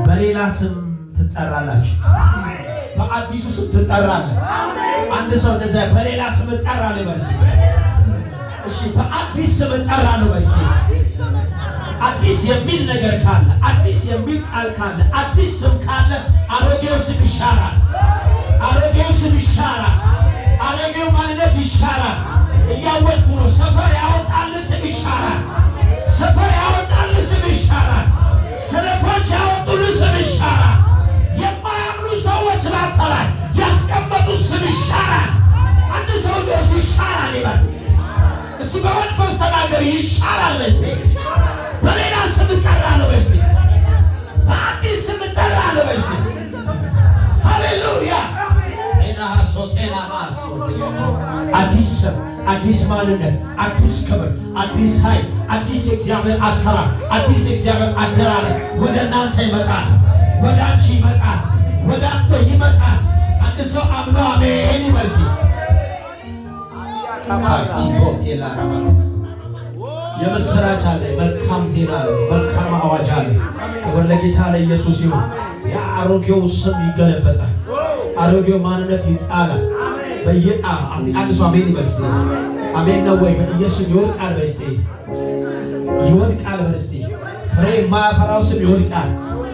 በሌላ ስም ትጠራላችሁ። በአዲሱ ስም ትጠራለህ። አንድ ሰው እንደዛ በሌላ ስም ትጠራለህ በርስ። እሺ በአዲስ ስም ትጠራለህ በርስ። አዲስ የሚል ነገር ካለ አዲስ የሚል ቃል ካለ አዲስ ስም ካለ አሮጌው ስም ይሻራል። አሮጌው ስም ይሻራል። አሮጌው ማንነት ይሻራል። እያወስኩ ነው። ሰፈር ያወጣል ስም ይሻራል። ሰፈር ያወጣል ስም ይሻራል። ሰነፎች ያወጡል ስም ይሻራል። የማያምኑ ሰዎች ባጠላይ ያስቀመጡት ስም ይሻራል። አንድ ሰው ጆስ ይሻራል ይበል እስቲ በመንፈስ ተናገር። ይሻራል በስቲ በሌላ ስም እጠራለሁ በስቲ በአዲስ ስም እጠራለሁ በስቲ ሃሌሉያ አዲስ ስም አዲስ ማንነት አዲስ ክብር አዲስ ኃይል አዲስ የእግዚአብሔር አሰራር አዲስ የእግዚአብሔር አደራረግ ወደ እናንተ ይመጣል። ወደ አንቺ ይመጣል። ወደ አንተ ይመጣል። አንድ ሰው አምኖ አሜን ይበል። የምስራች አለ። መልካም ዜና አለ። መልካም አዋጅ አለ። ክብር ለጌታ ለኢየሱስ ይሁን። የአሮጌው ስም ይገለበጣል። አሮጌው ማንነት ይጣላል። አንድ ሰው አሜን ይበል። አሜን ነው ወይ? በኢየሱስ ይወድቃል። በስቲ ይወድቃል። በስቲ ፍሬ የማያፈራው ስም ይወድቃል።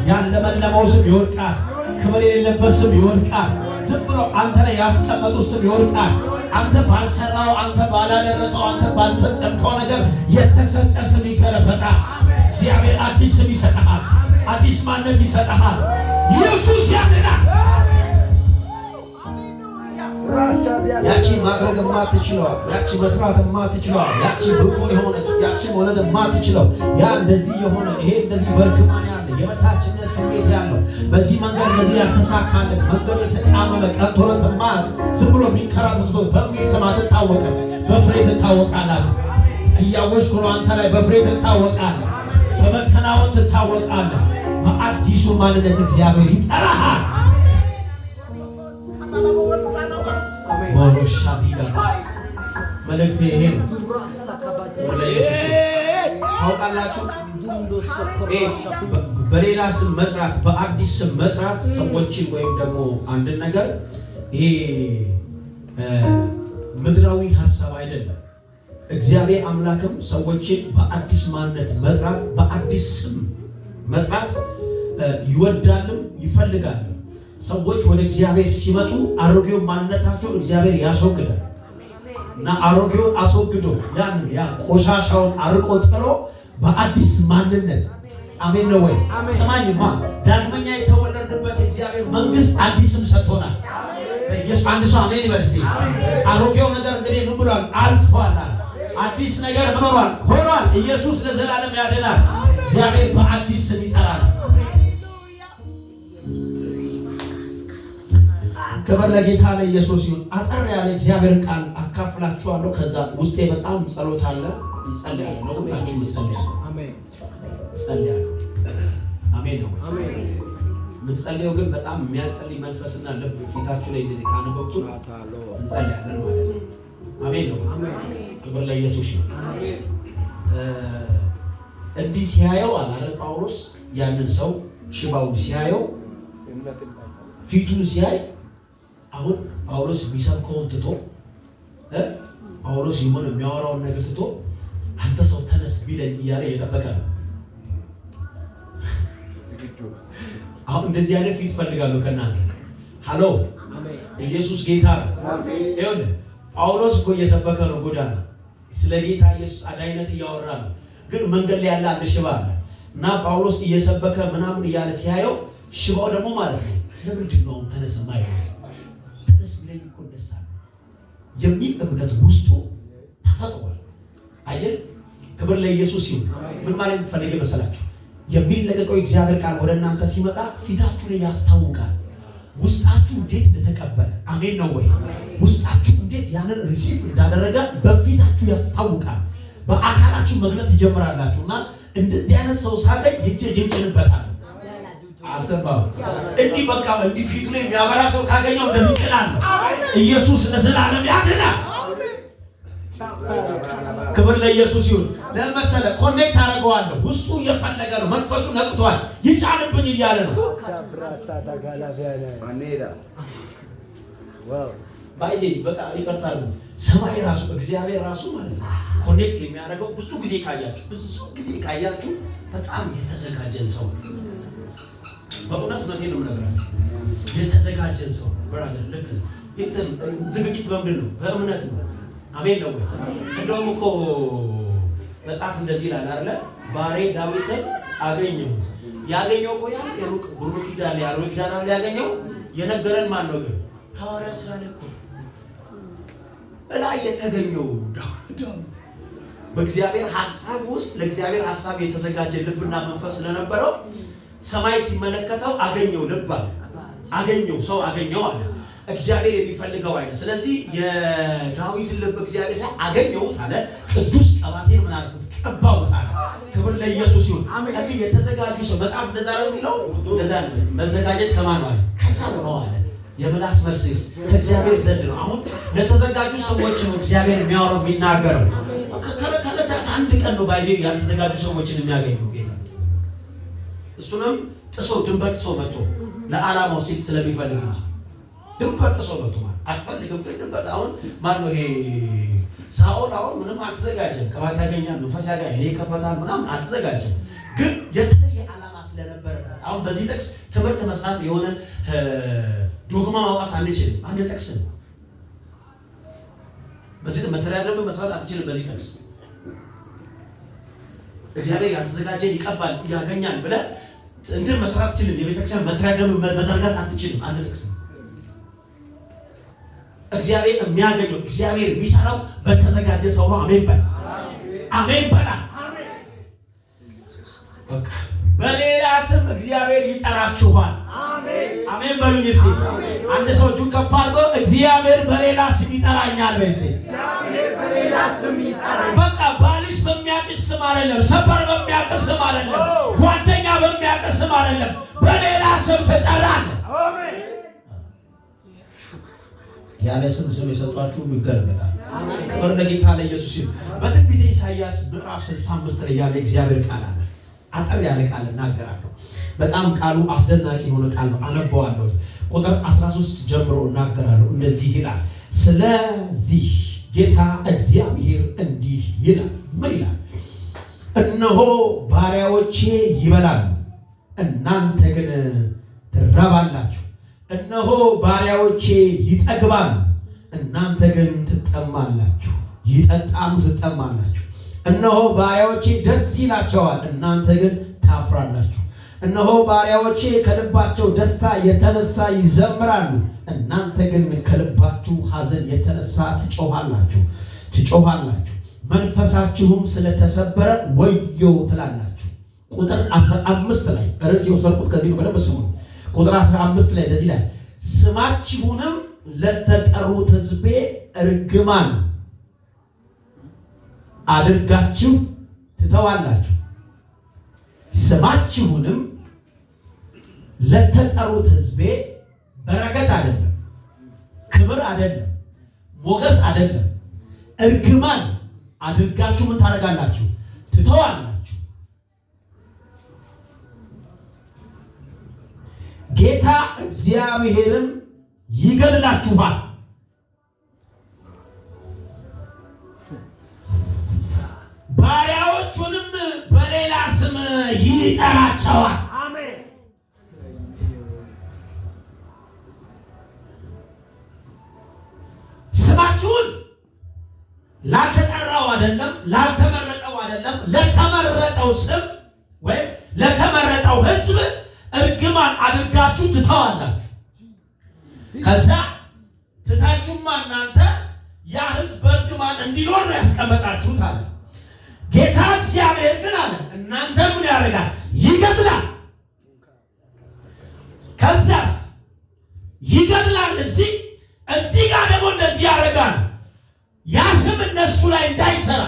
ያለመለመው ስም ይወድቃል። ክብር የሌለበት ስም ይወድቃል። ዝም ብሎ አንተ ላይ ያስቀመጡት ስም ይወድቃል። አንተ ባልሰራው፣ አንተ ባላደረሰው፣ አንተ ባልፈጸምከው ነገር የተሰጠ ስም ይገለበጣል። እግዚአብሔር አዲስ ስም ይሰጥሃል። አዲስ ማንነት ይሰጥሃል። ኢየሱስ ያድናል። ያቺ ማድረግ የማትችለው ያቺ መስራት የማትችለው ያቺ ብቁ የሆነች ያቺ መውለድ የማትችለው ያ እንደዚህ የሆነ ይሄ እንደዚህ በርግማን ያለ የበታችነት ስሜት ያለው በዚህ መንገድ እንደዚህ ያልተሳካለት መንገድ የተጣመመ ቀንቶለት ማት ዝም ብሎ የሚንከራተት በሚል ስም አትታወቅም። በፍሬ ትታወቃላችሁ። እያወጅኩ ነው። አንተ ላይ በፍሬ ትታወቃለህ። በመከናወን ትታወቃለህ። በአዲሱ ማንነት እግዚአብሔር ይጠራሃል። መልእክቴ ይሄ ነው። ለኢየሱስ ታውቃላችሁ፣ በሌላ ስም መጥራት በአዲስ ስም መጥራት ሰዎችን ወይም ደግሞ አንድን ነገር ይሄ ምድራዊ ሐሳብ አይደለም። እግዚአብሔር አምላክም ሰዎችን በአዲስ ማንነት መጥራት በአዲስ ስም መጥራት ይወዳልም ይፈልጋል። ሰዎች ወደ እግዚአብሔር ሲመጡ አሮጌው ማንነታቸውን እግዚአብሔር ያስወግዳል እና አሮጌውን አስወግዶ ያ ቆሻሻውን አርቆ ጥሎ በአዲስ ማንነት አሜን ነው ወይ? ሰማኝማ ዳግመኛ የተወለድንበት እግዚአብሔር መንግስት አዲስም ሰጥቶናል። ኢየሱስ አንድ ሰው አሜን ይበል። አሮጌው ነገር እንግዲህ ምን ብሏል? አልፏል። አዲስ ነገር ምን ሆኗል? ኢየሱስ ለዘላለም ያድናል። እግዚአብሔር በአዲስ ስም ይጠራል። ክብር ለጌታ ለኢየሱስ ይሁን። አጠር ያለ እግዚአብሔር ቃል አካፍላችኋለሁ። ከዛ ውስጤ በጣም ጸሎት አለ። እንጸልያለን ነው ሁላችሁ እንጸልያለን። አሜን ጸልያለሁ። አሜን ነው። አሜን የምንጸልየው ግን በጣም የሚያጸልይ መንፈስና ልብ ፊታችሁ ላይ እንደዚህ ካነበብኩ እንጸልያለን ማለት ነው። አሜን ነው። አሜን ክብር ለኢየሱስ ይሁን። አሜን እንዲህ ሲያየው አላረ ጳውሎስ ያንን ሰው ሽባውን ሲያየው ፊቱን ሲያይ አሁን ጳውሎስ የሚሰብከውን ትቶ ጳውሎስ የሆነ የሚያወራውን ነገር ትቶ አንተ ሰው ተነስ ቢለኝ እያለ እየጠበቀ ነው። አሁን እንደዚህ አይነት ፊት ፈልጋለሁ ከእናንተ። ሃሎ ኢየሱስ ጌታ ነው። ይኸውልህ ጳውሎስ እኮ እየሰበከ ነው ጎዳና ስለ ጌታ ኢየሱስ አዳኝነት እያወራ ነው። ግን መንገድ ላይ ያለ አንድ ሽባ አለ እና ጳውሎስ እየሰበከ ምናምን እያለ ሲያየው ሽባው ደግሞ ማለት ነው ለምንድን ነው ተነስ የማይለው? ተነስ ቢለኝ እኮ ደስ አለ የሚል እምነት ውስጡ ተፈጥሯል። አየህ፣ ክብር ለኢየሱስ ይሁን። ምን ማለት ፈልጌ መሰላችሁ? የሚለቀቀው እግዚአብሔር ቃል ወደ እናንተ ሲመጣ ፊታችሁ ላይ ያስታውቃል። ውስጣችሁ እንዴት እንደተቀበለ አሜን ነው ወይ? ውስጣችሁ እንዴት ያንን ሪሲቭ እንዳደረገ በፊታችሁ ያስታውቃል። በአካላችሁ መግለጥ ትጀምራላችሁና እንደዚህ አይነት ሰው ሳገኝ ይጭንበታል። አልሰማም። እንዲህ በቃ እንዲህ ፊቱ ላይ የሚያበራ ሰው ካገኘው እንደዚህ ጭናለሁ። ኢየሱስ ለዘላለም ያድናል። ክብር ለኢየሱስ ይሁን። ለመሰለ ኮኔክት አደርገዋለሁ። ውስጡ እየፈለገ ነው። መንፈሱ ነቅቷል። ይጫንብኝ እያለ ነው። ባይዜ በቃ ይቀርታሉ። ሰማይ ራሱ እግዚአብሔር ራሱ ማለት ነው ኮኔክት የሚያደርገው ብዙ ጊዜ ካያችሁ በጣም የተዘጋጀን ሰው በእውነት ነው የምነግራችሁ። የተዘጋጀን ሰው ብራዘር ልክ ነው። ዝግጅት በምንድን ነው? በእምነት ነው። አሜን ነው ወይ? እንደውም እኮ መጽሐፍ እንደዚህ ይላል አይደለ? ባሬ ዳዊትን አገኘሁት። ያገኘው እኮ ያን የሩቅ ብሩክ ኪዳን ያለው ኪዳን ያገኘው የነገረን ማን ነው ግን? ሐዋርያት ስራ ላይ እኮ እላይ የተገኘው ዳዊት በእግዚአብሔር ሐሳብ ውስጥ ለእግዚአብሔር ሐሳብ የተዘጋጀ ልብና መንፈስ ስለነበረው ሰማይ ሲመለከተው አገኘው። ልብ አገኘው፣ ሰው አገኘው አለ። እግዚአብሔር የሚፈልገው አይነት። ስለዚህ የዳዊትን ልብ እግዚአብሔር ሳይ አገኘሁት አለ። ቅዱስ ቀባቴን ምን አልኩት? ቀባሁት አለ። ክብር ለኢየሱስ ይሁን። እንግዲህ የተዘጋጁ ሰው መጽሐፍ እንደዛ ነው የሚለው። እንደዛ መዘጋጀት ከማን ነው አለ? ከሰው ነው አለ። የምላስ መልስ ከእግዚአብሔር ዘንድ ነው። አሁን ለተዘጋጁ ሰዎች ነው እግዚአብሔር የሚያወራው የሚናገረው። ከለታት አንድ ቀን ነው ባይዜ ያልተዘጋጁ ሰዎችን የሚያገኘው ጌታ። እሱንም ጥሶ ድንበር ጥሶ መጥቶ ለዓላማው ሲል ስለሚፈልግ እንጂ ድንበር ጥሶ መጥቶ ማለት አትፈልግም። ግን ድንበር አሁን ማን ነው ይሄ ሳኦል? አሁን ምንም አልተዘጋጀም። ቅባት ያገኛል፣ መንፈስ ያገኛል፣ ይሄ ከፈታል ምናምን አልተዘጋጀም። ግን የተለየ ዓላማ ስለነበረ አሁን በዚህ ጥቅስ ትምህርት መስራት የሆነ ዶግማ ማውጣት አንችልም። አንድ ጥቅስ ነው። በዚህ መተዳደር መስራት አትችልም። በዚህ ጥቅስ እግዚአብሔር ያልተዘጋጀን ይቀባል ያገኛል ብለህ እንትን መስራት አትችልም። የቤተክርስቲያን መተዳደር መዘርጋት አትችልም። አንድ ጥቅስ ነው። እግዚአብሔር የሚያገኘው እግዚአብሔር የሚሰራው በተዘጋጀ ሰው ነው። አሜን በል። አሜን በል። በቃ በሌላ ስም እግዚአብሔር ይጠራችኋል። አሜን በሉኝ እስቲ። አንድ ሰው እጁን ከፍ አድርጎ እግዚአብሔር በሌላ ስም ይጠራኛል በይ እስቲ። እግዚአብሔር በሌላ ስም ይጠራኛል። በቃ ባልሽ በሚያውቅሽ ስም አይደለም፣ ሰፈር በሚያውቅሽ ስም አይደለም፣ ጓደኛ በሚያውቅሽ ስም አይደለም፣ በሌላ ስም ትጠራለህ። አሜን። ያለ ስም የሰጧችሁ ይገለበጣል። ክብር ለጌታ ለኢየሱስ ይሁን። በትንቢተ ኢሳይያስ ምዕራፍ 65 ላይ ያለ እግዚአብሔር ቃል አለ። አጠር ያለ ቃል እናገራለሁ። በጣም ቃሉ አስደናቂ የሆነ ቃል ነው። አነበዋለሁ። ቁጥር 13 ጀምሮ እናገራለሁ። እንደዚህ ይላል። ስለዚህ ጌታ እግዚአብሔር እንዲህ ይላል። ምን ይላል? እነሆ ባሪያዎቼ ይበላሉ፣ እናንተ ግን ትራባላችሁ። እነሆ ባሪያዎቼ ይጠግባሉ፣ እናንተ ግን ትጠማላችሁ። ይጠጣሉ፣ ትጠማላችሁ። እነሆ ባሪያዎቼ ደስ ይላቸዋል፣ እናንተ ግን ታፍራላችሁ። እነሆ ባሪያዎቼ ከልባቸው ደስታ የተነሳ ይዘምራሉ፣ እናንተ ግን ከልባችሁ ሐዘን የተነሳ ትጮኻላችሁ። መንፈሳችሁም ስለተሰበረ ወዮ ትላላችሁ። ቁጥር 15 ላይ ርዕስ የወሰድኩት ከዚህ ነው። በደንብ ስሙ። ቁጥር 15 ላይ እንደዚህ ይላል፣ ስማችሁንም ለተጠሩት ሕዝቤ እርግማን አድርጋችሁ ትተዋላችሁ። ስማችሁንም ለተጠሩት ሕዝቤ በረከት አይደለም፣ ክብር አይደለም፣ ሞገስ አይደለም፣ እርግማን አድርጋችሁ ምን ታደርጋላችሁ? ትተዋላችሁ። ጌታ እግዚአብሔርም ይገድላችኋል። ባሪያዎቹንም በሌላ ስም ይጠራቸዋል። አሜን። ስማችሁን ላልተጠራው አይደለም፣ ላልተመረጠው አይደለም፣ ለተመረጠው ስም ወይም ለተመረጠው ሕዝብ እርግማን አድርጋችሁ ትተዋላችሁ። ከዛ ትታችሁማ እናንተ ያ ሕዝብ በእርግማን እንዲኖር ነው ያስቀመጣችሁት አለ። ጌታ እግዚአብሔር ግን አለ እናንተ ምን ያደርጋል? ይገድላል። ከዛስ ይገድላል። እዚህ ጋር ደግሞ እንደዚህ ያደርጋል። ያ ስም እነሱ ላይ እንዳይሰራ፣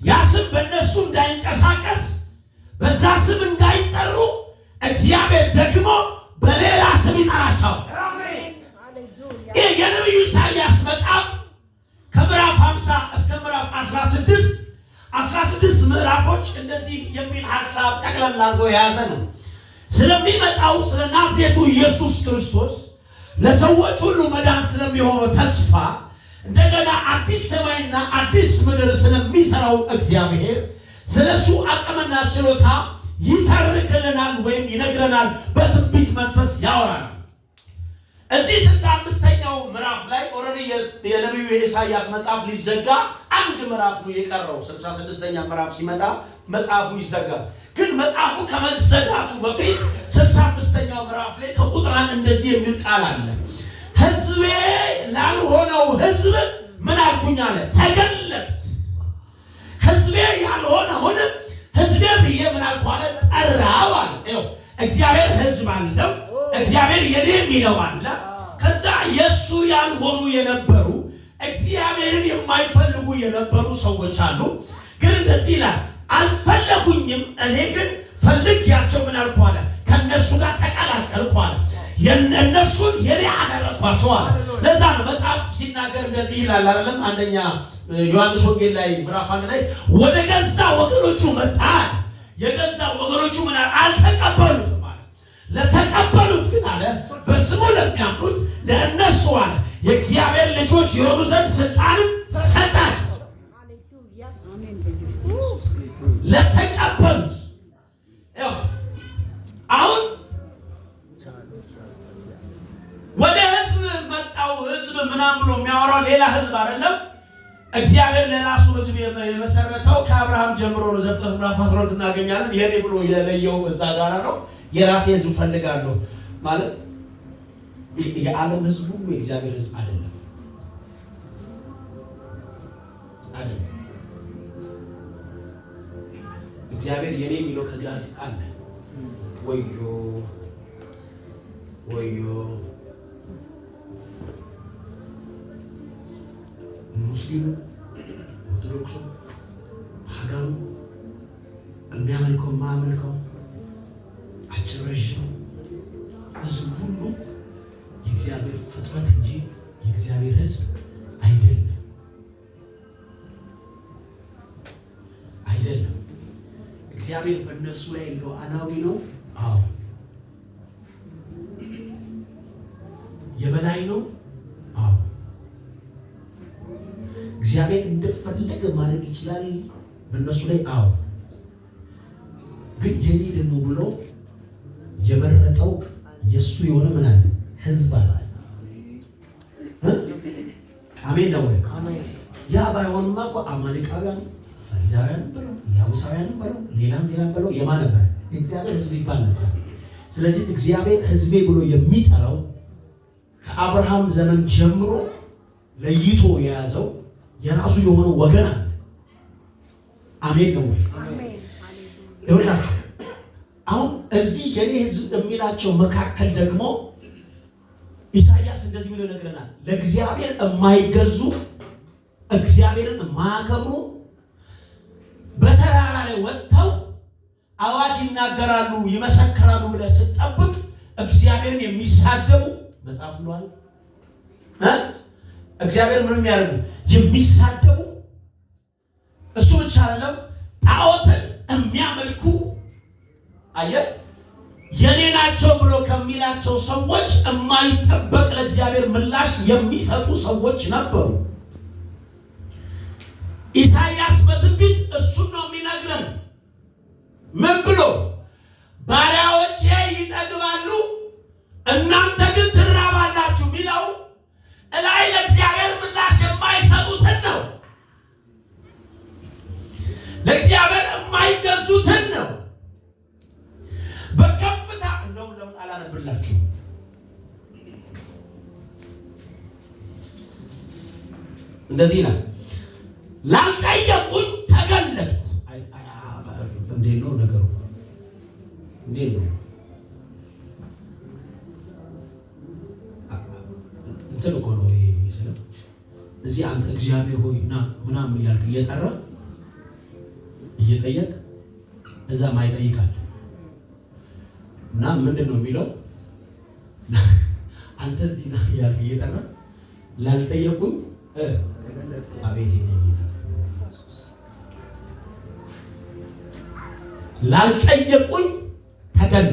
ያ ስም በእነሱ እንዳይንቀሳቀስ፣ በዛ ስም እንዳይጠሩ እግዚአብሔር ደግሞ በሌላ ስም ይጠራቸዋል። ይህ የነቢዩ ኢሳይያስ መጽሐፍ ከምዕራፍ 50 እስከ ምዕራፍ 16 ምዕራፎች እንደዚህ የሚል ሐሳብ ጠቅለል አድርጎ የያዘ ነው። ስለሚመጣው ስለ ናዝሬቱ ኢየሱስ ክርስቶስ ለሰዎች ሁሉ መዳን ስለሚሆነው ተስፋ እንደገና አዲስ ሰማይና አዲስ ምድር ስለሚሰራው እግዚአብሔር ስለሱ አቅምና ችሎታ ይተርክልናል ወይም ይነግረናል፣ በትንቢት መንፈስ ያወራናል። እዚህ 65ኛው ምዕራፍ ላይ ኦሬዲ የነብዩ ኢሳይያስ መጽሐፍ ሊዘጋ አንድ ምዕራፍ ነው የቀረው። 66ኛ ምዕራፍ ሲመጣ መጽሐፉ ይዘጋል። ግን መጽሐፉ ከመዘጋቱ በፊት 65ኛው ምዕራፍ ላይ ከቁጥር 1 እንደዚህ የሚል ቃል አለ። ሕዝቤ ላልሆነው ሕዝብ ምን አልኩኝ አለ? ተገለጥኩ። ሕዝቤ ያልሆነውን ሕዝቤ ብዬ ምን አልኩ አለ? ጠራው አለ። ይኸው እግዚአብሔር ሕዝብ አለው። እግዚአብሔር የኔ የሚለው አለ። ከዛ የሱ ያልሆኑ የነበሩ እግዚአብሔርን የማይፈልጉ የነበሩ ሰዎች አሉ። ግን እንደዚህ ይላል፣ አልፈለጉኝም፣ እኔ ግን ፈልጌያቸው ምን አልኩ አለ? ከነሱ ጋር ተቀላቀልኩ አለ። እነሱን የኔ አደረኳቸው አለ። ለዛ ነው መጽሐፍ ሲናገር እንደዚህ ይላል አይደለም? አንደኛ ዮሐንስ ወንጌል ላይ ምዕራፍ 1 ላይ ወደ ገዛ ወገኖቹ መጣ፣ የገዛ ወገኖቹ ምን አልተቀበሉት። ለተቀበሉት ግን አለ በስሙ ለሚያምኑት ለእነሱ አለ የእግዚአብሔር ልጆች የሆኑ ዘንድ ስልጣንን ሰጣቸው። ለተቀበሉት አሁን ወደ ህዝብ መጣው። ህዝብ ምናምን ብሎ የሚያወራው ሌላ ህዝብ አይደለም። እግዚአብሔር ለራሱ ህዝብ የመሰረተው ከአብርሃም ጀምሮ ነው። ዘፍጥረት ምዕራፍ 12 እናገኛለን። የኔ ብሎ የለየው እዛ ጋር ነው። የራሴ ህዝብ ፈልጋለሁ ማለት የዓለም ህዝብ ሁሉ የእግዚአብሔር ህዝብ አይደለም። እግዚአብሔር የኔ የሚለው ከዛ ህዝብ አለ። ወዮ ሙስሊሙ፣ ኦርቶዶክሱ፣ ፓጋኑ፣ የሚያመልከው የማያመልከው፣ አጭር ረዥም ህዝብ ሁሉ የእግዚአብሔር ፍጥረት እንጂ የእግዚአብሔር ህዝብ አይደለም። እግዚአብሔር በእነሱ ላይ ሉዓላዊ ነው። አዎ የበላይ ነው። አዎ እግዚአብሔር እንደፈለገ ማድረግ ይችላል በእነሱ ላይ። አዎ ግን የኔ ደግሞ ብሎ የመረጠው የሱ የሆነ ምን አለ? ህዝብ አለ። አሜን ነው ወይ? ያ ባይሆንማ እኮ አማሌቃውያን፣ ፈሪዛውያን ብለው ያቡሳውያን ብለው ሌላም ብለው የማን ነበር? እግዚአብሔር ህዝብ ይባል ነበር። ስለዚህ እግዚአብሔር ህዝቤ ብሎ የሚጠራው ከአብርሃም ዘመን ጀምሮ ለይቶ የያዘው የራሱ የሆነ ወገን አለ። አሜን ነው ወይ? አሜን። ይኸውላችሁ አሁን እዚህ የኔ ህዝብ የሚላቸው መካከል ደግሞ ኢሳይያስ እንደዚህ ብሎ ይነግረናል። ለእግዚአብሔር የማይገዙ እግዚአብሔርን የማያከብሩ በተራራ ላይ ወጥተው አዋጅ ይናገራሉ ይመሰክራሉ ብለህ ስትጠብቅ እግዚአብሔርን የሚሳደቡ መጽሐፍ ብሏል። እግዚአብሔር ምንም ያደርጉ የሚሳደቡ እሱ ብቻ አይደለም፣ ጣዖትን የሚያመልኩ አየህ የኔ ናቸው ብሎ ከሚላቸው ሰዎች የማይጠበቅ ለእግዚአብሔር ምላሽ የሚሰጡ ሰዎች ነበሩ። ኢሳይያስ በትንቢት እሱን ነው የሚነግረን። ምን ብሎ? ባሪያዎቼ ይጠግባሉ እናንተ ግን ትራባላችሁ የሚለው እላይ ለእግዚአብሔር ምላሽ የማይሰጡትን ነው። ለእግዚአብሔር የማይገዙትን ነው። በከፍታ እንደውም ለምን አላነብላችሁ? እንደዚህ ይላል፣ ላልጠየቁኝ ተገለጥኩ። እንዴት ነው ነገሩ? እንዴት ነው እንትን እኮ ነው ይስለ እዚህ አንተ እግዚአብሔር ሆይ ና ምናምን እያልክ እየጠራ እየጠየቅ እዛ ማይጠይቃል እና ምንድን ነው የሚለው? አንተ እዚህ ና እያልክ እየጠራ ላልጠየቁኝ አቤት የኔ ጌታ ላልጠየቁኝ ተገኙ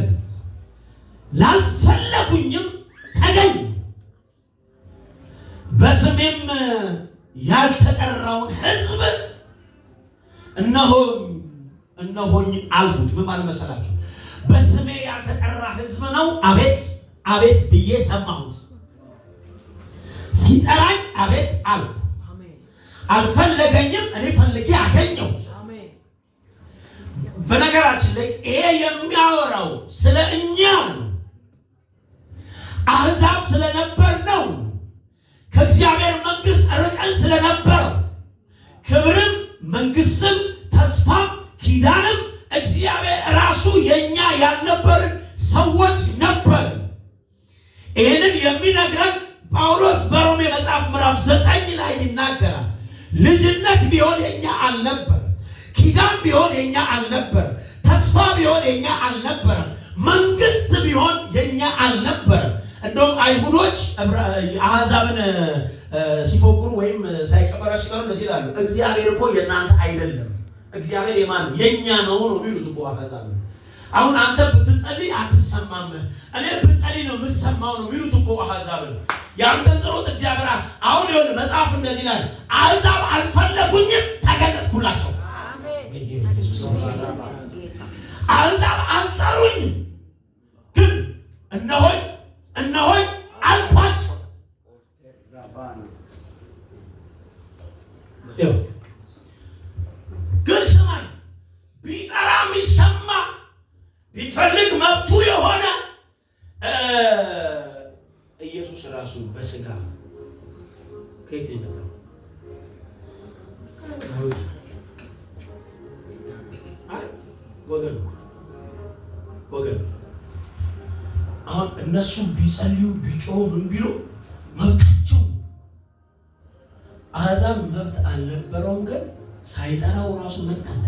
ላልፈለጉኝም ተገኙ በስሜም ያልተጠራውን ሕዝብ እነሆኝ አልኩት። ምን ማለት መሰላችሁ? በስሜ ያልተጠራ ሕዝብ ነው አቤት አቤት ብዬ ሰማሁት። ሲጠራኝ አቤት አልኩ። አልፈለገኝም እኔ ፈልጌ አገኘሁት። በነገራችን ላይ ይሄ የሚያወራው ስለ እኛ ነው። አሕዛብ ስለነበር ነው። ከእግዚአብሔር መንግስት ርቀን ስለነበር ክብርም መንግስትም ተስፋም ኪዳንም እግዚአብሔር ራሱ የኛ ያልነበርን ሰዎች ነበር። ይህንን የሚነግረን ጳውሎስ በሮሜ መጽሐፍ ምዕራፍ 9 ላይ ይናገራል። ልጅነት ቢሆን የኛ አልነበር፣ ኪዳን ቢሆን የኛ አልነበር፣ ተስፋ ቢሆን የኛ አልነበር፣ መንግስት ቢሆን የኛ አልነበር። እንደውም አይሁዶች አሕዛብን ሲፎክሩ ወይም ሳይቀበራ ሲቀሩ እንደዚህ ይላሉ፣ እግዚአብሔር እኮ የእናንተ አይደለም፣ እግዚአብሔር የማን የኛ ነው ነው የሚሉት እኮ አሕዛብ። አሁን አንተ ብትጸልይ አትሰማም፣ እኔ ብጸልይ ነው የምሰማው ነው የሚሉት እኮ አሕዛብ። ያንተን ጸሎት እግዚአብሔር አሁን ይሁን መጽሐፍ እንደዚህ ይላል፣ አሕዛብ አልፈለጉኝም ተገለጥኩላቸው። አሕዛብ አልጠሩኝም ግን እነሆኝ አልኳቸው። ግን ስማኝ፣ ቢጠራ የሚሰማ ቢፈልግ መብቱ የሆነ ኢየሱስ ራሱ በስጋ ከየት ይመጣል? ወገን አሁን እነሱ ቢጸልዩ ቢጮሁ ምን ቢሉ መብታቸው። አሕዛብ መብት አልነበረውም፣ ግን ሳይጠራው ራሱ መብት አለ።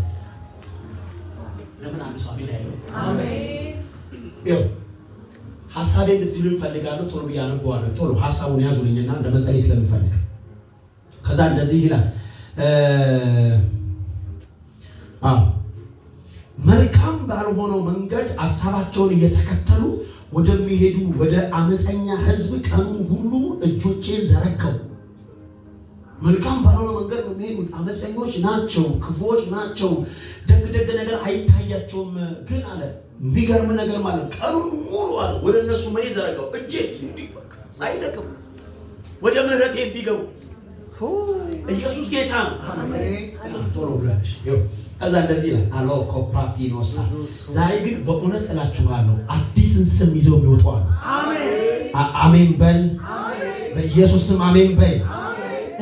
ለምን አንድ ሰው አሜን አይለው? አሜን። ይኸው ሐሳቤን ልትይዙ እፈልጋለሁ። ቶሎ ብያነበዋለሁ። ቶሎ ሐሳቡን ያዙልኝና ለመጸለይ ስለምፈልግ ከዛ እንደዚህ ይላል። መልካም ባልሆነው መንገድ ሐሳባቸውን እየተከተሉ ወደሚሄዱ ወደ አመፀኛ ሕዝብ ቀኑን ሁሉ እጆቼን ዘረጋው። መልካም ባልሆነ መንገድ ነው የሚሄዱት። አመፀኞች ናቸው፣ ክፉዎች ናቸው። ደግ ነገር አይታያቸውም። ግን አለ የሚገርም ነገር ማለት ቀኑን ሙሉ አለ ወደ እነሱ ምን ዘረጋው? እጄን ሳይደክም ወደ ምህረቴ እንዲገቡ። ኢየሱስ ጌታ ነው። አሜን። ቶሎ ብላሽ ከዛ እንደዚህ ይላል አሎ ኮፓቲኖሳ። ዛሬ ግን በእውነት እላችኋለሁ አዲስን ስም ይዘው የሚወጡ አሉ። አሜን በል። በኢየሱስ ስም አሜን በል።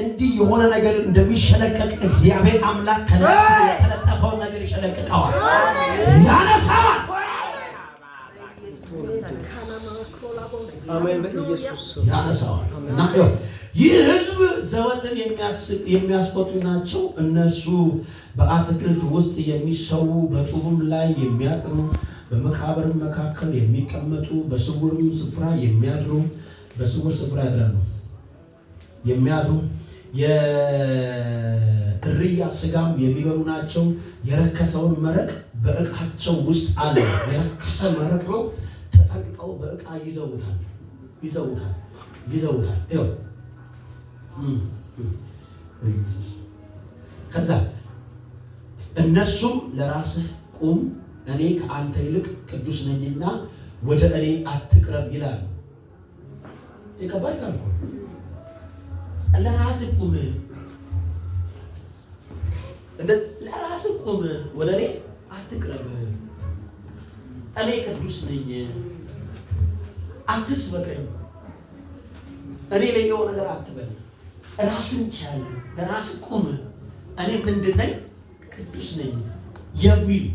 እንዲህ የሆነ ነገር እንደሚሸለቀቅ እግዚአብሔር አምላክ ከላይ የተለጠፈውን ነገር ይሸለቅቀዋል፣ ያነሳዋል። አሜን በኢየሱስ ስም ያነሳዋል። እና ይህ ሕዝብ ዘወትር የሚያስቆጡ ናቸው። እነሱ በአትክልት ውስጥ የሚሰዉ፣ በጡብም ላይ የሚያጥኑ፣ በመቃብርም መካከል የሚቀመጡ፣ በስውርም ስፍራ የሚያድሩ፣ በስውር ስፍራ ያድራሉ የሚያድሩ፣ የእርያ ስጋም የሚበሉ ናቸው። የረከሰውን መረቅ በዕቃቸው ውስጥ አለ። የረከሰ መረቅ ነው። ተጠንቅቀው በዕቃ ይዘውታል። ከዛ እነሱም ለራስህ ቁም፣ እኔ ከአንተ ይልቅ ቅዱስ ነኝና ወደ እኔ አትቅረብ ይላል። ይከባድ ነው። ለራስህ ቁም፣ ለራስህ ቁም፣ ወደ እኔ አትቅረብ። እኔ ቅዱስ ነኝ፣ አትስበከኝ። እኔ ለየው ነገር አትበል። ራስን ቻል፣ ለራስህ ቁም። እኔ ምንድን ነኝ? ቅዱስ ነኝ የሚሉ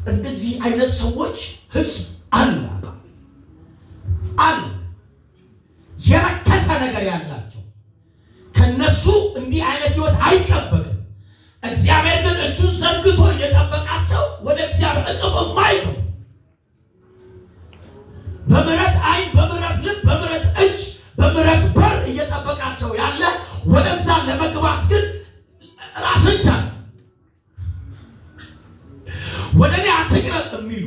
እንደዚህ አይነት ሰዎች ህዝብ አለ የረከሰ ነገር ያላቸው። ከነሱ እንዲህ አይነት ህይወት አይጠበቅም። እግዚአብሔር ግን እጁን ዘርግቶ እየጠበቃቸው ወደ እግዚአብሔር እቅፍ የማይገቡ በምሕረት ዓይን፣ በምሕረት ልብ፣ በምሕረት እጅ፣ በምሕረት በር እየጠበቃቸው ያለ ወደዛ ለመግባት ግን ራስን ቻል ወደኔ አትቅረብ የሚሉ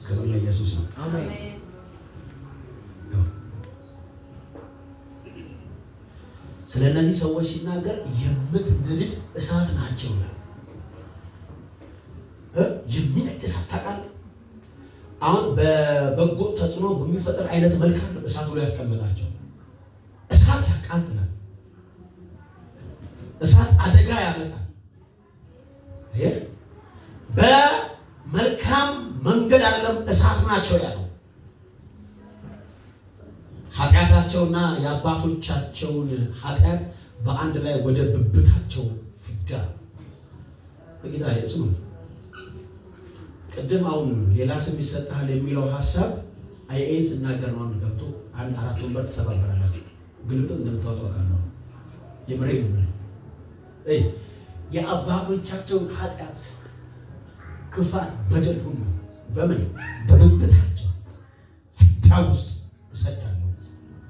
ክብር ለኢየሱስ ነው። አሜን። ስለነዚህ ሰዎች ሲናገር የምትነድድ እሳት ናቸው ነው። የሚነድ እሳት ታውቃለህ? አሁን በበጎ ተጽዕኖ በሚፈጠር አይነት መልካም እሳቱ ላይ ያስቀመጣቸው። እሳት ያቃጥላል። እሳት አደጋ ያመጣል። በመልካም መንገድ አይደለም እሳት ናቸው ያለው። ኃጢአታቸውና የአባቶቻቸውን ኃጢአት በአንድ ላይ ወደ ብብታቸው ፍዳ በጌታ ይስሙ። ቅድም አሁን ሌላ ስም ይሰጣል የሚለው ሐሳብ አይኤን ስናገር ነው ገብቶ አንድ አራት ወንበር ተሰባበራላችሁ ግልብጥ እንደምታወጣው ካለው የመሬት ነው የአባቶቻቸውን ኃጢአት ክፋት በደል ሁሉ በምን በብብታቸው ፍዳ ውስጥ ይሰዳሉ።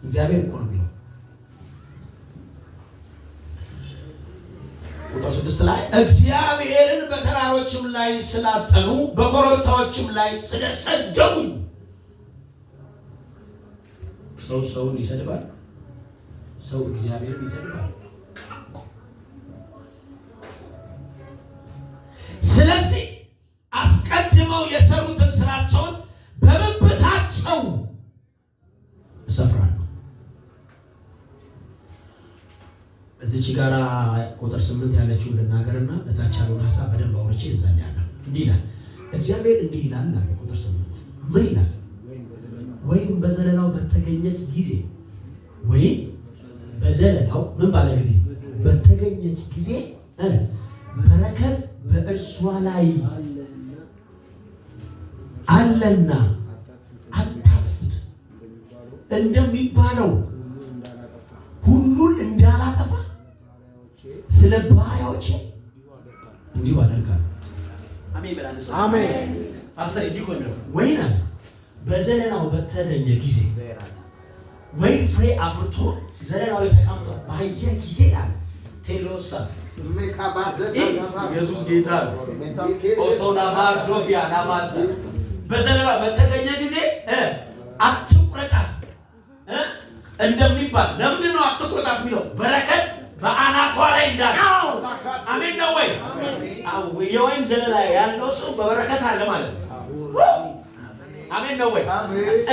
እግዚአብሔር እኮ ነው የሚለው ቁጥር 6 ላይ እግዚአብሔርን በተራሮችም ላይ ስላጠኑ በኮረብታዎችም ላይ ስለሰደቡ። ሰው ሰውን ይሰድባል፣ ሰው እግዚአብሔርን ይሰድባል። ስለዚህ አስቀድመው የሰሩትን ስራቸውን በብብታቸው እሰፍራለሁ። እዚች ጋራ ቁጥር 8 ያለችው ልናገርና እዛች ያለውን ሐሳብ በደንብ አውርቼ እንጸልያለን። እንዲህ ይላል እግዚአብሔር እንዲህ ይላል አለ። ቁጥር 8 ምን ይላል? ወይም በዘለላው በተገኘች ጊዜ ወይም በዘለላው ምን ባለ ጊዜ በተገኘች ጊዜ በረከት በእርሷ ላይ አለና አታጥፉት እንደሚባለው ሁሉን እንዳላጠፋ ስለ ባሪያዎቼ እንዲሁ አደርጋለሁ። አሜን በላንስ አሜን። ፓስተር እንዲሁ ነው ወይና በዘለላው በተገኘ ጊዜ ወይም ፍሬ አፍርቶ ዘለላው ተቀምጦ ባየ ጊዜ አለ ቴሎሳ ኢየሱስ ጌታ ኦቶና ማርዶፊያ ናማሳ በዘለላው በተገኘ ጊዜ አትቁረጣት እንደሚባል ለምንድን ነው አትቁረጣት የሚለው? በረከት በአናቷ ላይ እንዳለ። አሜን ነው ወይ? የወይን ዘለላ ያለው ሰው በበረከት አለ ማለት ነው። አሜን ነው ወይ?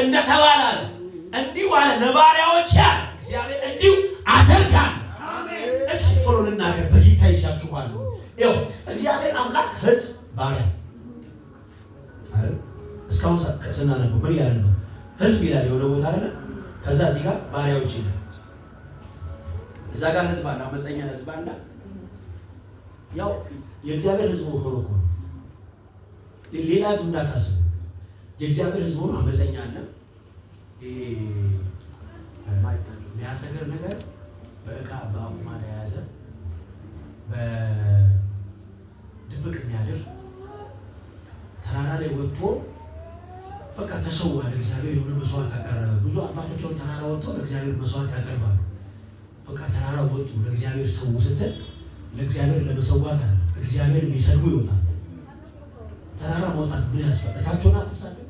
እንደተባለ አለ እንዲሁ አለ ለባሪያዎች እግዚአብሔር እንዲሁ አደርጋለሁ። እሺ ቶሎ ልናገር በጌታ ይሻችኋል። ይኸው እግዚአብሔር አምላክ ሕዝብ ባሪያ አይደል? እስካሁን ስናነበው ምን ያለ ነው? ሕዝብ ይላል የሆነ ቦታ አይደል? ከዛ እዚህ ጋር ባሪያዎች ይላል። እዛ ጋር ሕዝብ አለ፣ አመፀኛ ሕዝብ አለ። ያው የእግዚአብሔር ሕዝብ ሆኖ እኮ ሌላ ሕዝብ እንዳታስቡ። የእግዚአብሔር ሕዝብ ሆኖ አመፀኛ አለ። የሚያሰገር ነገር በእቃ በአቁማዳ የያዘ በድብቅ የሚያድር ተራራ ላይ ወጥቶ በቃ ተሰዋ ለእግዚአብሔር የሆነ መስዋዕት ያቀረበ። ብዙ አባቶቻችን ተራራ ወጥተው ለእግዚአብሔር መስዋዕት ያቀርባሉ። በቃ ተራራ ወጡ ለእግዚአብሔር ሰው ስትል ለእግዚአብሔር ለመሰዋት አለ እግዚአብሔር ሊሰድቡ ይወጣል። ተራራ መውጣት ምን ያስፈልጋቸውና ተሳደቡ።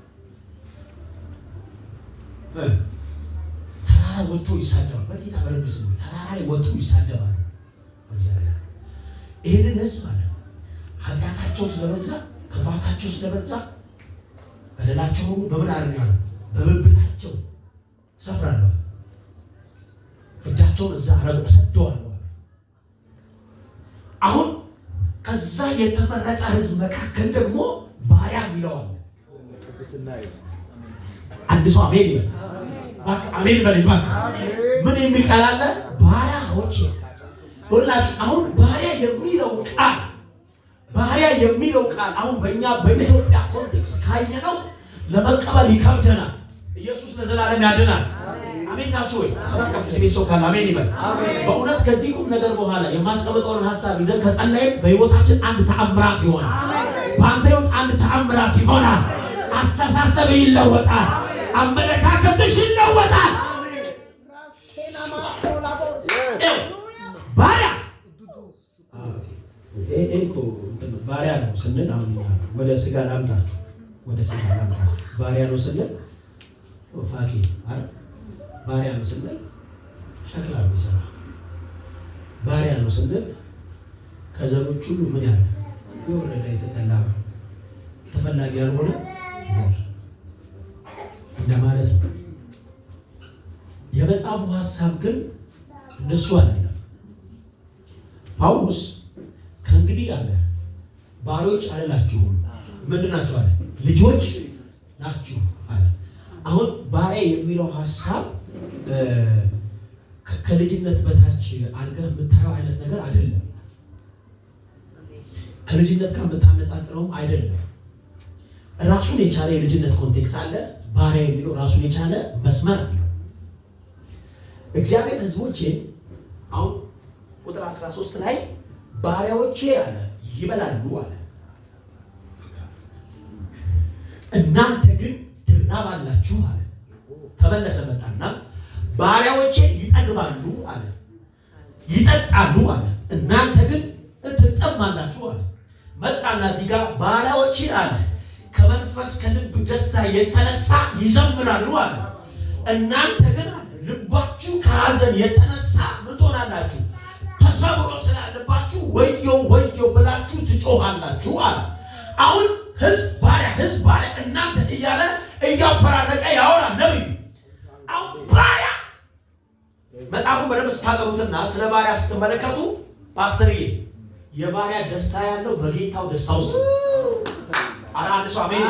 ተራራ ወጥቶ ይሳደባል። በጌታ በረብስ ነው ተራራ ላይ ወጥቶ ይሳደባል። እግዚአብሔር ይሄንን ሕዝብ አለ ኃጢአታቸው ስለበዛ ክፋታቸው ስለበዛ በደላቸው በምን አርኛሉ በብብታቸው ሰፍራለሁ፣ ፍዳቸውን እዛ አረብ ሰደዋለሁ። አሁን ከዛ የተመረጠ ሕዝብ መካከል ደግሞ ባሪያ ይለዋል። አንድ ሰው አሜን ይበል። አሜን በል ይባል። ምን የሚል ቃል አለ? ባሪያዎች ሁላችሁ። አሁን ባሪያ የሚለው ቃል አሁን በእኛ በኢትዮጵያ ኮንቴክስት ካየነው ለመቀበል ይከብደናል። ኢየሱስ ለዘላለም ያድናል። አሜን ናችሁ ወይ? እዚህ ቤት ሰው ካለ አሜን ይበል። በእውነት ከዚህ ቁም ነገር በኋላ የማስቀምጠውን ሐሳብ ይዘን ከጸለይን በሕይወታችን አንድ ተአምራት ይሆናል። በአንተ ሕይወት አንድ ተአምራት ይሆናል። አስተሳሰብ ይለወጣል። አመለካከትሽ ይለወጣል። ባሪያ ባሪያ ነው ስንል አሁን ወደ ስጋ ላምጣችሁ ባሪያ ነው ስንል ፋቂ አረ ባሪያ ነው ስንል ሸክላ የሚሰራ ባሪያ ነው ስንል ከዘሮች ሁሉ ምን ያለ የወረደ የተጠላ ተፈላጊ ያልሆነ ዘር እንደማለት ነው። የመጽሐፉ ሐሳብ ግን እንደሱ አይደለም። ጳውሎስ ከእንግዲህ አለ ባሪያዎች አይደላችሁም፣ ምንድን ናችሁ አለ? ልጆች ናችሁ አለ። አሁን ባሪያ የሚለው ሐሳብ ከልጅነት በታች አድርገህ የምታየው አይነት ነገር አይደለም። ከልጅነት ጋር የምታነጻጽረውም አይደለም። ራሱን የቻለ የልጅነት ኮንቴክስት አለ። ባሪያ የሚለው ራሱን የቻለ መስመር አለ። እግዚአብሔር ሕዝቦቼ አሁን ቁጥር 13 ላይ ባሪያዎቼ አለ ይበላሉ አለ፣ እናንተ ግን ትራባላችሁ አለ። ተመለሰ መጣና ባሪያዎቼ ይጠግባሉ አለ፣ ይጠጣሉ አለ፣ እናንተ ግን ትጠማላችሁ አለ። መጣና እዚህ ጋር ባሪያዎቼ አለ ከመንፈስ ከልብ ደስታ የተነሳ ይዘምራሉ አለ፣ እናንተ ግን ልባችሁ ከሐዘን የተነሳ ምን ትሆናላችሁ? ተሰብሮ ስላለባችሁ ወየው ወየው ብላችሁ ትጮሃላችሁ አለ። አሁን ህዝብ ባሪያ እናንተ እያለ እያፈራረቀ ያወራል ነብዩ። አሁን ባሪያ መጽሐፉን በደንብ ስታጠሩትና ስለ ባሪያ ስትመለከቱ ፓስተርዬ የባሪያ ደስታ ያለው በጌታው ደስታ ውስጥ ነው። አንድ ሰው አሜን።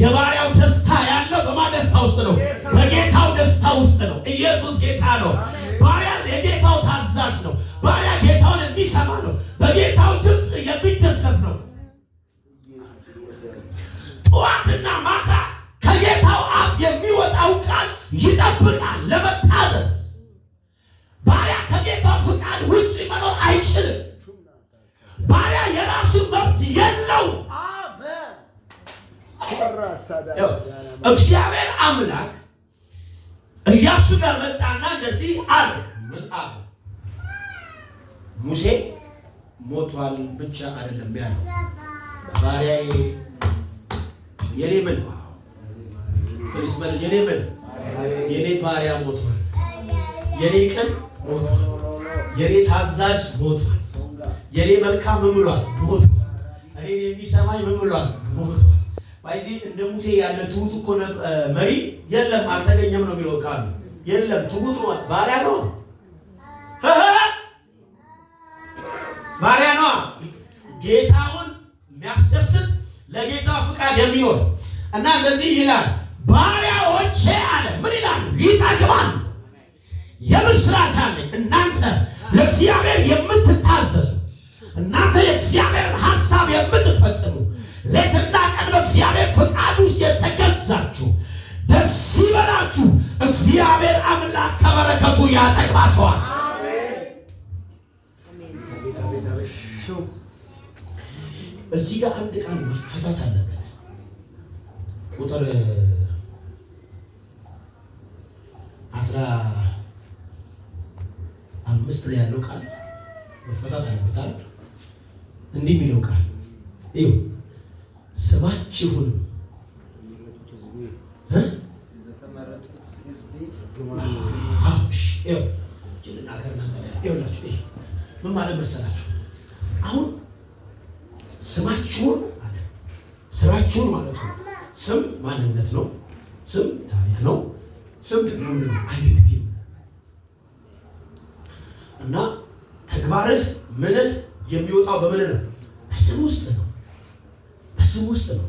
የባሪያው ደስታ ያለው በማን ደስታ ውስጥ ነው? በጌታው ደስታ ውስጥ ነው። ኢየሱስ ጌታ ነው። ባሪያ የጌታው ታዛዥ ነው። ባሪያ ጌታውን የሚሰማ ነው። በጌታው ድምፅ የሚደሰት ነው። ጠዋትና ማታ ከጌታው አፍ የሚወጣው ቃል ይጠብቃል ለመታዘዝ። ባሪያ ከጌታው ፍቃድ ውጭ መኖር አይችልም። ባሪያ የራሱ መብት የለው። እግዚአብሔር አምላክ ኢያሱ ጋር መጣና እንደዚህ አለ። ምን አለ? ሙሴ ሞቷል ብቻ አይደለም ያለው፣ ባሪያዬ የኔ ምን የኔ ምን የኔ ባሪያ ሞቷል፣ የኔ ቅን ሞቷል፣ የኔ ታዛዥ ሞቷል፣ የኔ መልካም ምን ብሏል? ሞቷል። እኔን የሚሰማኝ ምን ብሏል? ሞቷል። ባይዚ እንደ ሙሴ ያለ ትሁት እኮ መሪ የለም፣ አልተገኘም ነው የሚለው ቃል። የለም ትሁት ነው፣ ባሪያ ነው። ባሪያ ነው ጌታውን የሚያስደስት ለጌታ ፍቃድ የሚኖር እና እንደዚህ ይላል፣ ባሪያዎቼ አለ ምን ይላሉ? ይጠግባሉ። የምስራች አለኝ እናንተ ለእግዚአብሔር የምትታዘዙ፣ እናንተ የእግዚአብሔርን ሐሳብ የምትፈጽሙ፣ ሌትና ቀን በእግዚአብሔር ፍቃድ ውስጥ የተገዛችሁ ደስ ይበላችሁ፣ እግዚአብሔር አምላክ ከበረከቱ ያጠግባችኋል። እዚህ ጋር አንድ ቃል መፈታት አለበት። ቁጥር 15 ላይ ያለው ቃል መፈታት አለበት አይደል? እንዲህ የሚለው ቃል ይኸው ስማችሁንም ምን ማለት መሰላችሁ? አሁን ስማችሁን አለ ስራችሁን ማለት ነው። ስም ማንነት ነው። ስም ታሪክ ነው። ስም ደግሞ አይደንቲቲ እና ተግባርህ ምንህ የሚወጣው በምን ነው? በስም ውስጥ ነው። በስም ውስጥ ነው።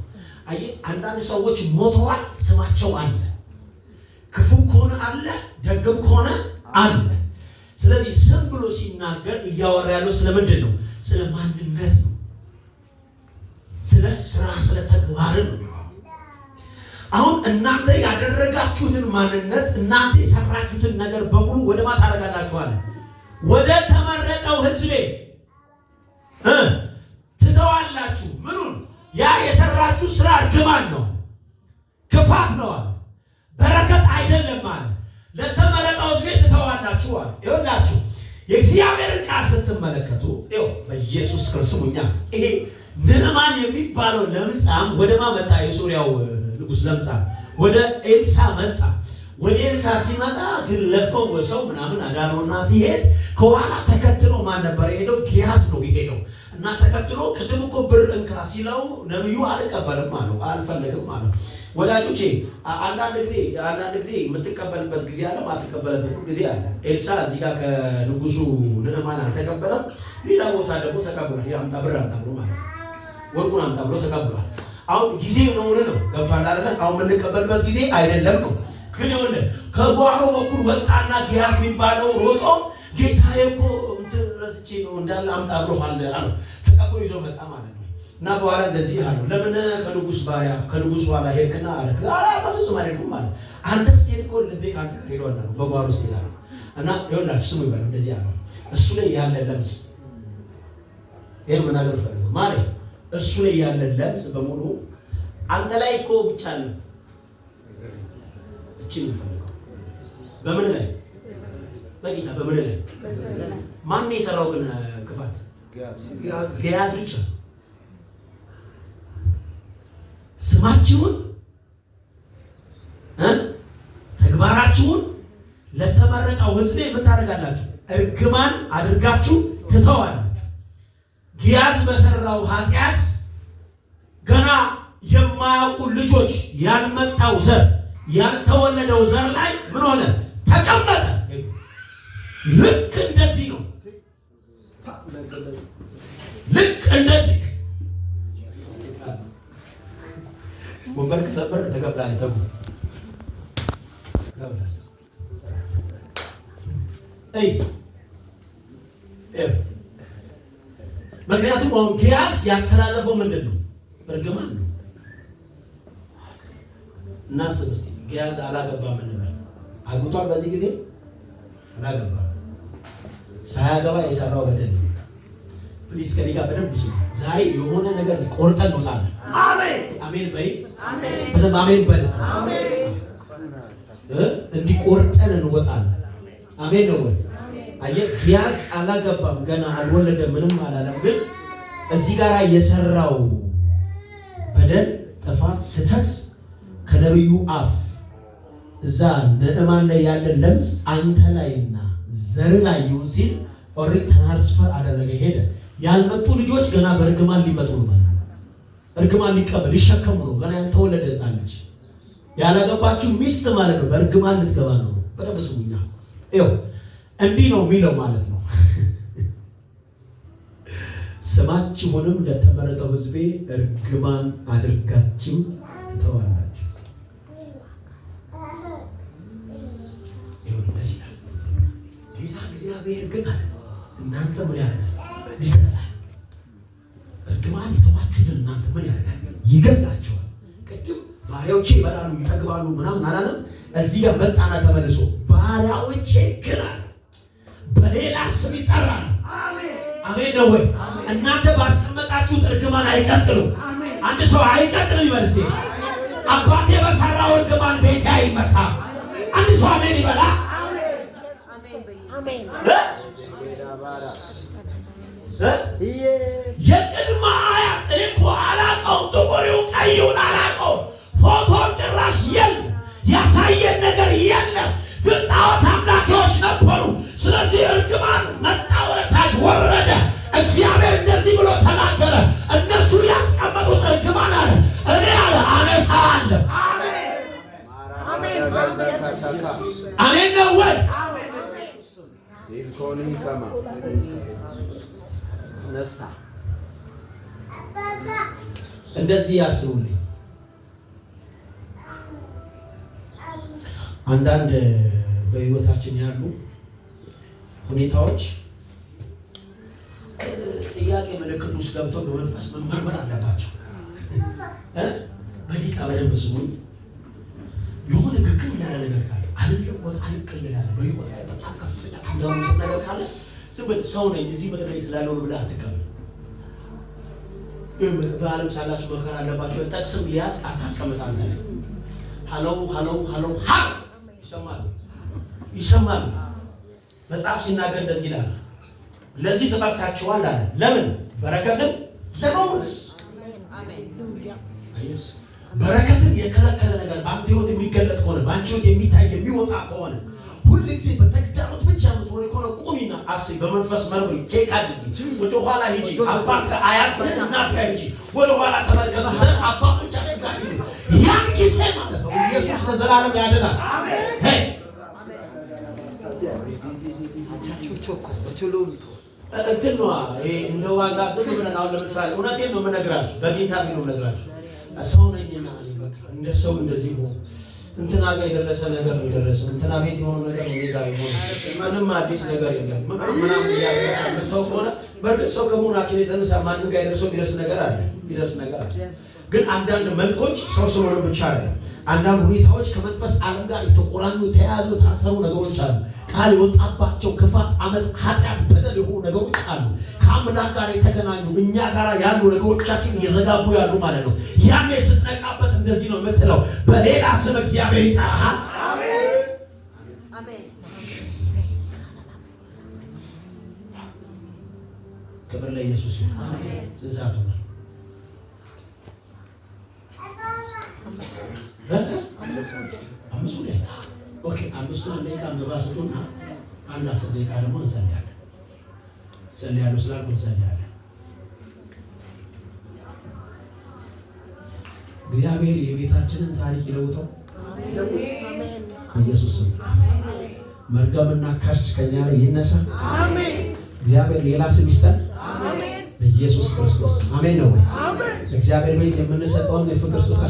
አይ አንዳንድ ሰዎች ሞተዋል፣ ስማቸው አለ። ክፉም ከሆነ አለ፣ ደግም ከሆነ አለ። ስለዚህ ስም ብሎ ሲናገር እያወራ ያለው ስለምንድን ነው? ስለ ማንነት ነው። ስለ ስራ፣ ስለ ተግባር ነው። አሁን እናንተ ያደረጋችሁትን ማንነት፣ እናንተ የሰራችሁትን ነገር በሙሉ ወደ ማን ታደርጋላችኋል? ወደ ተመረጠው ሕዝቤ ትተዋላችሁ። ምኑን? ያ የሰራችሁ ስራ እርግማን ነው፣ ክፋት ነው፣ በረከት አይደለም ማለት ለተመረጠው ሕዝብ ትተዋላችሁ አለ። ይኸውላችሁ የእግዚአብሔርን ቃል ስትመለከቱ ይኸው በኢየሱስ ክርስቶስ ይሄ ንዕማን የሚባለው ለምጻም ወደ ማን መጣ? የሶርያው ንጉሥ ለምጻም ወደ ኤልሳ መጣ። ወደ ኤልሳ ሲመጣ ግን ለፈወሰው ምናምን አዳነውና ሲሄድ ከኋላ ተከትሎ ማን ነበር የሄደው? ጊያዝ ነው የሄደው። እና ተከትሎ ቅድም እኮ ብር እንካ ሲለው ነብዩ አልቀበልም አለው፣ አልፈለግም አለው። ወዳጆቼ አንዳንድ ጊዜ የምትቀበልበት ጊዜ አለ፣ ማትቀበልበት ጊዜ አለ። ኤልሳ እዚህ ጋር ከንጉሱ ንዕማን አልተቀበለም። ሌላ ቦታ ደግሞ ተቀብሏል። ያምጣ ብር አምጣ ብሎ ማለት ወርቁን አምጣ ብሎ ተቀብሏል። አሁን ጊዜ ነው ገብቷል አይደለ? አሁን የምንቀበልበት ጊዜ አይደለም ነው። ግን ይሁን ከጓሮ በኩል ወጣና ጊያዝ የሚባለው ሮጦ ጌታዬ እኮ እንትን ረስቼ ነው እንዳለ አምጣ ብሎሃል አለው። ተቀብሎ ይዞ መጣ ማለት ነው። እና በኋላ እንደዚህ አለው፣ ለምን ከንጉስ ኋላ ሄድክና አለ። በፍጹም አይደለም ማለት አንተ ስትሄድ እኮ ልቤ ካንተ ጋር ሄዷል ነው በጓሮ ውስጥ ይላል። እና ይኸውላችሁ ስሙ ይባላል እንደዚህ አለው፣ እሱ ላይ ያለ ለምጽ ይሄን መናገር ፈልጎ ማለት እሱ ላይ ያለ ለምጽ በሙሉ አንተ ላይ እኮ ብቻ አለ እቺን ፈልጎ በምን ላይ በጌታ በምን ላይ ማን ነው የሰራው ግን ክፋት? ጊያዝ ብቻ። ስማችሁን ተግባራችሁን ለተመረጠው ሕዝብ የምታደርጋላችሁ እርግማን አድርጋችሁ ትተዋላችሁ። ጊያዝ በሰራው ኃጢአት ገና የማያውቁ ልጆች ያልመጣው ዘር ያልተወለደው ዘር ላይ ምን ሆነ? ተቀመጠ። ልክ እንደዚህ ነው። ልክ እንደዚህ ወንበር ከሰበር ተቀብላል ተቡ ምክንያቱም አሁን ጊያዝ ያስተላለፈው ምንድን ነው? እርግማን ነው። እናስብ እስቲ ጊያዝ አላገባም እንበል። አግብቷል? በዚህ ጊዜ አላገባም። ሳያገባ የሰራው በደል ነው። ፕሊስ ከኔ ጋር በደንብ ስሙ። ዛሬ የሆነ ነገር ቆርጠን እንወጣለን። አሜን አሜን በይ። በደንብ አሜን በልስ። እንዲህ ቆርጠን እንወጣለን። አሜን ነው ወይ? አየህ ጊያዝ አላገባም፣ ገና አልወለደም፣ ምንም አላለም። ግን እዚህ ጋር የሰራው በደል፣ ጥፋት፣ ስህተት ከነብዩ አፍ እዛ ንዕማን ላይ ያለ ለምጽ አንተ ላይና ዘር ላይ ይሁን ሲል ኦሪት ትራንስፈር አደረገ። ሄደ። ያልመጡ ልጆች ገና በእርግማን ሊመጡ ነው። እርግማን ሊቀበል ሊሸከሙ ነው። ገና ያልተወለደ ሕፃን ልጅ ያላገባችሁ ሚስት ማለት ነው በእርግማን ልትገባ ነው። በደንብ ስሙኛ። ይኸው እንዲህ ነው የሚለው ማለት ነው። ስማችሁንም ለተመረጠው ሕዝቤ እርግማን አድርጋችሁ ትተዋላችሁ። ይሁን እንደዚህ ነው ጌታ እግዚአብሔር። ግን እናንተ ምን ያደርጋል? ይገላል። እርግማን የተዋችሁትን እናንተ ምን ያደርጋል? ይገላቸዋል። ቅድም ባሪያዎቼ ይበላሉ ይጠግባሉ ምናምን አላለም? እዚህ ጋር መጣና ተመልሶ ባሪያዎቼ ግን በሌላ ስም ይጠራሉ። አሜን ነው ወይ? እናንተ ባስቀመጣችሁት እርግማን አይቀጥሉም። አንድ ሰው አይቀጥልም ይበል እስኪ። አባቴ በሰራው እርግማን ቤቴ አይመታም። አንድ ሰው አሜን ይበላ። የቅድመ አያት እኮ አላውቀውም፣ ጥቁሪው ቀይውን አላውቀውም፣ ፎቶም ጭራሽ የለም፣ ያሳየን ነገር የለም። ግን ጣዖት አምላኪዎች ነበሩ። ስለዚህ እርግማን መጣ፣ ወደ ታች ወረደ። እግዚአብሔር እንደዚህ ብሎ ተናገረ፣ እነሱ ያስቀመጡት እርግማን አለ እኔ አለ አነሳለሁ። አሜን ነው ወይ? እንደዚህ ያስቡልኝ። አንዳንድ በህይወታችን ያሉ ሁኔታዎች ጥያቄ ምልክት ውስጥ ገብተው በመንፈስ መመርመር አለባቸው። በጌታ በደንብ ስሙኝ። የሆነ ግግም ያለ ነገር ካለ አልለወጥ አልቀየር ያለ በህይወት ላይ በጣም ከፍተኛ ታምራሙ ነገር ካለ ዝም ብለህ ሰው ነኝ እዚህ ምድር ላይ ስላለው ብለህ አትቀበል። በዓለም ሳላችሁ መከራ አለባችሁ ጠቅስም ሊያዝ አታስቀምጥ። አንተ ላይ ሃሎ ይሰማል። መጽሐፍ ሲናገር እንደዚህ ይላል፣ ለዚህ ተጠርታችኋል አለ። ለምን? በረከትን ለመውረስ። በረከትን የከለከለ ነገር በአንተ ህይወት የሚገለጥ ከሆነ በአንቺ ህይወት የሚታይ የሚወጣ ከሆነ ሁሉ ጊዜ በተግዳሮት ብቻ የምትኖር ከሆነ ቁሚና አስቢ። በመንፈስ መርምሪ፣ ቼክ አድርጊ። ወደ ኋላ ሂጂ። አባት ከአያት እናት ጋር ሂጂ። ወደ ኋላ ተመልከቱ። ዘር አባቶች አደጋ ሂጂ። ያን ጊዜ ማለት ነው ኢየሱስ ለዘላለም ያድናል። አሜን። እንትን ነው እንደ ዋዛ ዝም ብለን አሁን ለምሳሌ እውነቴን ነው የምነግራችሁ፣ በጌታ ነው የምነግራችሁ። ሰው ነኝና እንደ ሰው እንደዚህ ነው እንትና ጋር የደረሰ ነገር ነው የደረሰው። እንትና ቤት የሆነ ነገር ነው ጋር ይሆን ምንም አዲስ ነገር የለም። ምናምን ያለው ከሆነ በርግጥ ሰው ከመሆናችን የተነሳ ማንም ጋር የደረሰው ቢደርስ ነገር አለ። ግን አንዳንድ መልኮች ሰው ስለሆነ ብቻ አይደለም። አንዳንድ ሁኔታዎች ከመንፈስ ዓለም ጋር የተቆራኙ ተያያዙ ታሰሩ ነገሮች አሉ። ቃል የወጣባቸው ክፋት፣ አመጽ፣ ኃጢአት፣ በደል የሆኑ ነገሮች አሉ። ከአምላክ ጋር የተገናኙ እኛ ጋር ያሉ ነገሮቻችን እየዘጋቡ ያሉ ማለት ነው። ያኔ ስትነቃበት እንደዚህ ነው የምትለው፣ በሌላ ስም እግዚአብሔር ይጠራሃል። አሜን አሜን። ክብር ለኢየሱስ ይሁን። አሜን። ስንሳቱ አምስቱ ደቂቃ ኦኬ። አምስቱን ደቂቃ መባሰቱና አንድ 10 ደቂቃ ደግሞ እንጸልያለን። ስላልኩ እንጸልያለን። እግዚአብሔር የቤታችንን ታሪክ ይለውጠው። አሜን። በኢየሱስ ስም መርገምና ከርስ ከኛ ላይ ይነሳ። አሜን። እግዚአብሔር ሌላ ስም ይስጠን። አሜን። በኢየሱስ ክርስቶስ አሜን ነው። አሜን። እግዚአብሔር ቤት የምንሰጠውን የፍቅር ስጦታ